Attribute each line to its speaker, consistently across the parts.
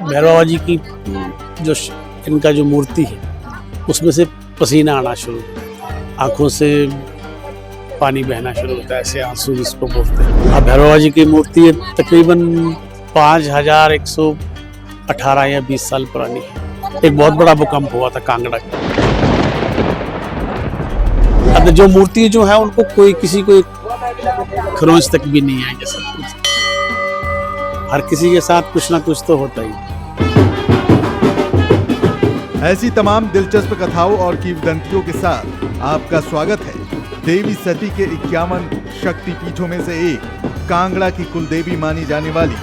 Speaker 1: भैरव बाबा जी की जो इनका जो मूर्ति है उसमें से पसीना आना शुरू होता है, आंखों से पानी बहना शुरू होता है, ऐसे आंसू जिसको बोलते हैं। अब भैरव बाबा जी की मूर्ति तकरीबन 5118 या 20 साल पुरानी है। एक बहुत बड़ा भूकंप हुआ था कांगड़ा का। अब जो मूर्ति जो है उनको कोई किसी को खरोंच तक भी नहीं आई, जैसे हर किसी के साथ कुछ ना कुछ तो होता ही।
Speaker 2: ऐसी तमाम दिलचस्प कथाओं और किंवदंतियों के साथ आपका स्वागत है देवी सती के 51 शक्तिपीठों में से एक कांगड़ा की कुलदेवी मानी जाने वाली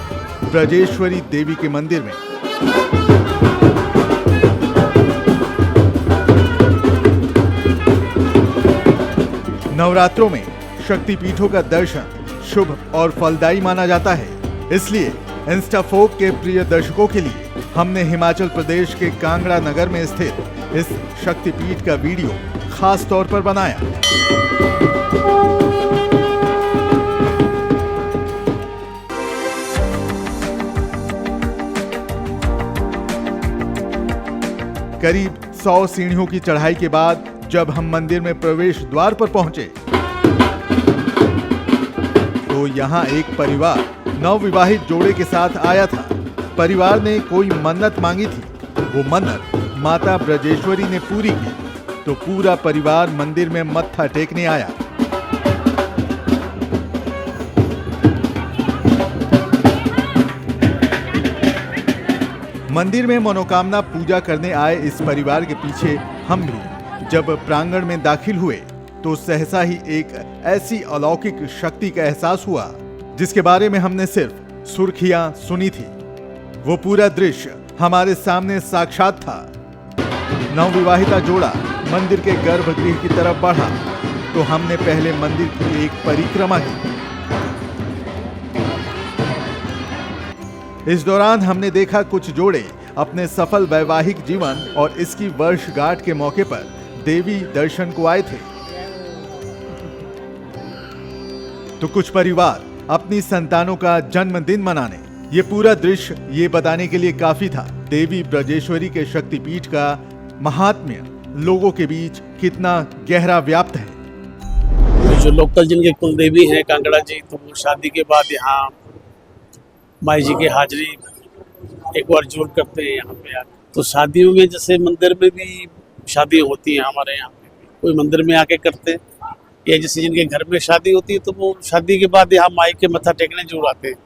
Speaker 2: ब्रजेश्वरी देवी के मंदिर में। नवरात्रों में शक्तिपीठों का दर्शन शुभ और फलदायी माना जाता है, इसलिए इंस्टाफोक के प्रिय दर्शकों के लिए हमने हिमाचल प्रदेश के कांगड़ा नगर में स्थित इस शक्तिपीठ का वीडियो खास तौर पर बनाया। करीब 100 सीढ़ियों की चढ़ाई के बाद जब हम मंदिर में प्रवेश द्वार पर पहुंचे तो यहाँ एक परिवार नवविवाहित जोड़े के साथ आया था। परिवार ने कोई मन्नत मांगी थी, वो मन्नत माता ब्रजेश्वरी ने पूरी की, तो पूरा परिवार मंदिर में मत्था टेकने आया। मंदिर में मनोकामना पूजा करने आए इस परिवार के पीछे हम भी जब प्रांगण में दाखिल हुए तो सहसा ही एक ऐसी अलौकिक शक्ति का एहसास हुआ जिसके बारे में हमने सिर्फ सुर्खियां सुनी थी। वो पूरा दृश्य हमारे सामने साक्षात था। नवविवाहिता जोड़ा मंदिर के गर्भगृह की तरफ बढ़ा तो हमने पहले मंदिर की एक परिक्रमा की। इस दौरान हमने देखा कुछ जोड़े अपने सफल वैवाहिक जीवन और इसकी वर्षगांठ के मौके पर देवी दर्शन को आए थे, तो कुछ परिवार अपनी संतानों का जन्मदिन मनाने। ये पूरा दृश्य ये बताने के लिए काफी था देवी ब्रजेश्वरी के शक्तिपीठ का महात्म्य लोगों के बीच कितना गहरा व्याप्त है।
Speaker 1: जो लोकल जिनके कुलदेवी हैं कांगड़ा जी, तो वो शादी के बाद यहाँ माई जी की हाजिरी एक बार जरूर करते हैं यहाँ पे आके। तो शादियों में जैसे मंदिर में भी शादी होती है, हमारे यहाँ पे कोई मंदिर में आके करते हैं, या जैसे जिनके घर में शादी होती है तो वो शादी के बाद यहाँ माई के मत्था टेकने जरूर आते हैं।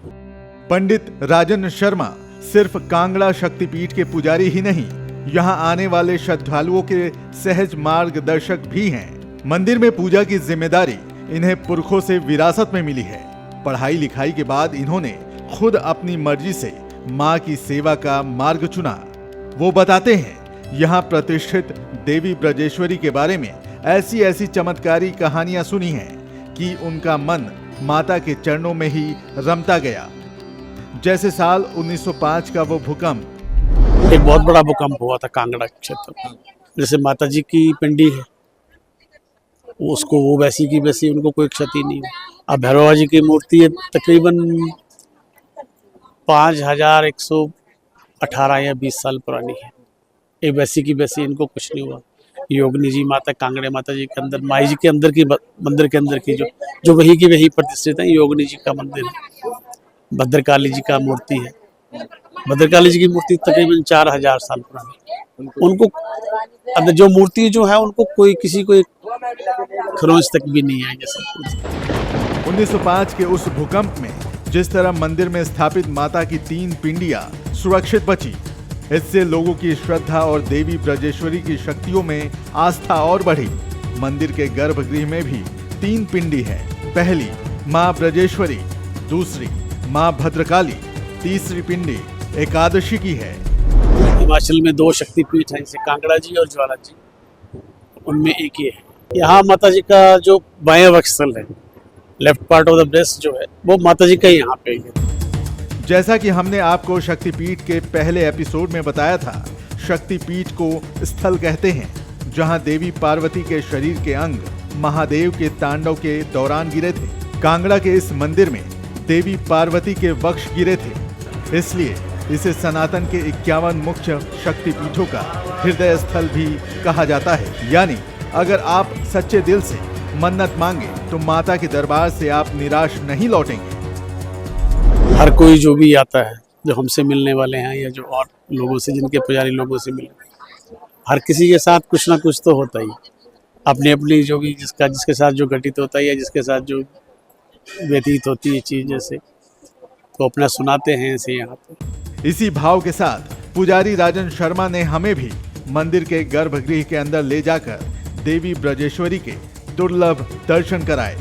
Speaker 2: पंडित राजन शर्मा सिर्फ कांगड़ा शक्तिपीठ के पुजारी ही नहीं, यहाँ आने वाले श्रद्धालुओं के सहज मार्गदर्शक भी हैं। मंदिर में पूजा की जिम्मेदारी इन्हें पुरखों से विरासत में मिली है। पढ़ाई लिखाई के बाद इन्होंने खुद अपनी मर्जी से माँ की सेवा का मार्ग चुना। वो बताते हैं यहाँ प्रतिष्ठित देवी ब्रजेश्वरी के बारे में ऐसी चमत्कारी कहानियां सुनी हैं कि उनका मन माता के चरणों में ही रमता गया। जैसे साल 1905 का वो भूकंप।
Speaker 1: एक बहुत बड़ा भूकंप हुआ था कांगड़ा क्षेत्र में। जैसे माता जी की पिंडी है उसको वो वैसी की वैसी, उनको कोई क्षति नहीं हुई। अब भैरव बाबा जी की मूर्ति है तकरीबन 5118 या 20 साल पुरानी है। एक वैसी की वैसी, इनको कुछ नहीं हुआ। योगिनी जी माता कांगड़े माता जी के अंदर, माई जी के अंदर की, मंदिर के अंदर की जो वही की वही प्रतिष्ठित है। योगिनी जी का मंदिर है। भद्रकाली जी का मूर्ति है। भद्रकाली जी की मूर्ति तकरीबन 4000 साल पुरानी। उनको अंदर जो मूर्ति जो है उनको कोई किसी को खरोंच तक भी नहीं आई, जैसे
Speaker 2: 1905 के उस भूकंप में जिस तरह मंदिर में स्थापित माता की 3 पिंडियां सुरक्षित बची, इससे लोगों की श्रद्धा और देवी ब्रजेश्वरी की शक्तियों में आस्था और बढ़ी। मंदिर के गर्भगृह में भी 3 पिंडी है। पहली माँ ब्रजेश्वरी, दूसरी माँ भद्रकाली, तीसरी पिंडी एकादशी की है।
Speaker 1: हिमाचल में 2 शक्तिपीठ हैं, जैसे कांगड़ा जी और ज्वाला जी, उनमें एक ही है। यहाँ माता जी का जो बाएं वक्षस्थल है, left part of the breast जो है, वो माता जी का यहाँ पे है।
Speaker 2: जैसा कि हमने आपको शक्तिपीठ के पहले एपिसोड में बताया था, शक्तिपीठ को स्थल कहते हैं जहां देवी पार्वती के शरीर के अंग महादेव के तांडव के दौरान गिरे थे। कांगड़ा के इस मंदिर में देवी पार्वती के वक्ष गिरे थे, इसलिए इसे सनातन के 51 मुख्य शक्तिपीठों का हृदय स्थल भी कहा जाता है। यानी अगर आप सच्चे दिल से मन्नत मांगे तो माता के दरबार से आप निराश नहीं लौटेंगे।
Speaker 1: हर कोई जो भी आता है, जो हमसे मिलने वाले हैं या जो और लोगों से, जिनके पुजारी लोगों से मिले, हर किसी के साथ कुछ ना कुछ तो होता ही, अपनी अपनी जो भी जिसके साथ जो घटित होता है या जिसके साथ जो व्यतीत होती है चीज, जैसे तो अपना सुनाते हैं ऐसे यहाँ पे।
Speaker 2: इसी भाव के साथ पुजारी राजन शर्मा ने हमें भी मंदिर के गर्भगृह के अंदर ले जाकर देवी ब्रजेश्वरी के दुर्लभ दर्शन कराए।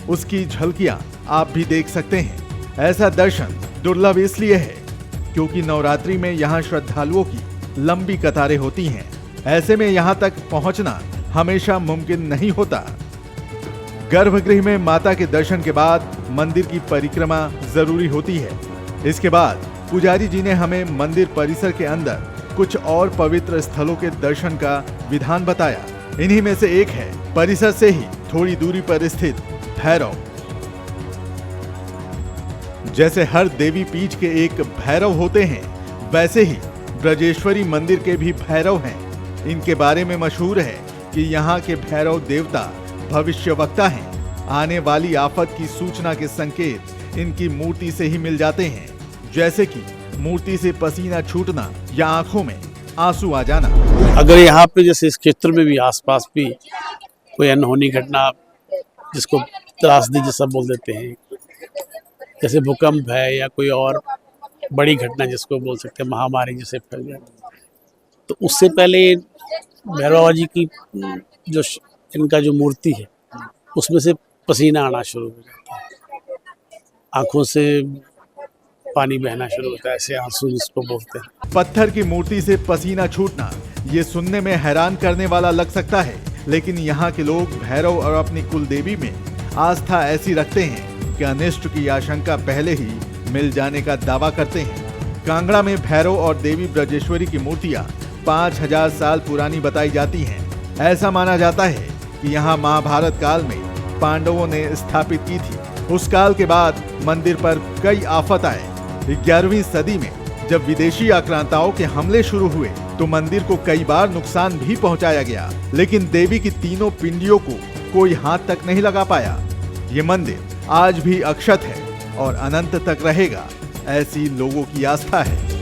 Speaker 2: उसकी झलकियां आप भी देख सकते हैं। ऐसा दर्शन दुर्लभ इसलिए है क्योंकि नवरात्रि में यहाँ श्रद्धालुओं की लंबी कतारें होती हैं। ऐसे में यहाँ तक पहुँचना हमेशा मुमकिन नहीं होता। गर्भगृह में माता के दर्शन के बाद मंदिर की परिक्रमा जरूरी होती है। इसके बाद पुजारी जी ने हमें मंदिर परिसर के अंदर कुछ और पवित्र स्थलों के दर्शन का विधान बताया। इन्हीं में से एक है परिसर से ही थोड़ी दूरी पर स्थित भैरव। जैसे हर देवी पीठ के एक भैरव होते हैं, वैसे ही ब्रजेश्वरी मंदिर के भी भैरव हैं। इनके बारे में मशहूर है कि यहाँ के भैरव देवता भविष्यवक्ता हैं। आने वाली आफत की सूचना के संकेत इनकी मूर्ति से ही मिल जाते हैं, जैसे कि मूर्ति से पसीना छूटना या आंखों में आंसू आ जाना।
Speaker 1: अगर यहाँ पे जैसे इस क्षेत्र में भी आसपास भी कोई अनहोनी घटना, जिसको त्रासदी जैसा बोल देते हैं, जैसे भूकंप है या कोई और बड़ी घटना जिसको बोल सकते हैं, महामारी जैसे फैल जाए, तो उससे पहले भैरव बाबा जी की जो इनका जो मूर्ति है उसमें से पसीना आना शुरू हो जाता है, आंखों से पानी बहना शुरू होता है, ऐसे आंसू जिसको बोलते हैं।
Speaker 2: पत्थर की मूर्ति से पसीना छूटना ये सुनने में हैरान करने वाला लग सकता है, लेकिन यहाँ के लोग भैरव और अपनी कुल देवी में आस्था ऐसी रखते हैं कि अनिष्ट की आशंका पहले ही मिल जाने का दावा करते हैं। कांगड़ा में भैरव और देवी ब्रजेश्वरी की मूर्तियां 5000 साल पुरानी बताई जाती हैं। ऐसा माना जाता है कि यहाँ महाभारत काल में पांडवों ने स्थापित की थी। उस काल के बाद मंदिर पर कई आफत आए। 11वीं सदी में जब विदेशी आक्रांताओं के हमले शुरू हुए तो मंदिर को कई बार नुकसान भी पहुंचाया गया, लेकिन देवी की तीनों पिंडियों को कोई हाथ तक नहीं लगा पाया। ये मंदिर आज भी अक्षत है और अनंत तक रहेगा, ऐसी लोगों की आस्था है।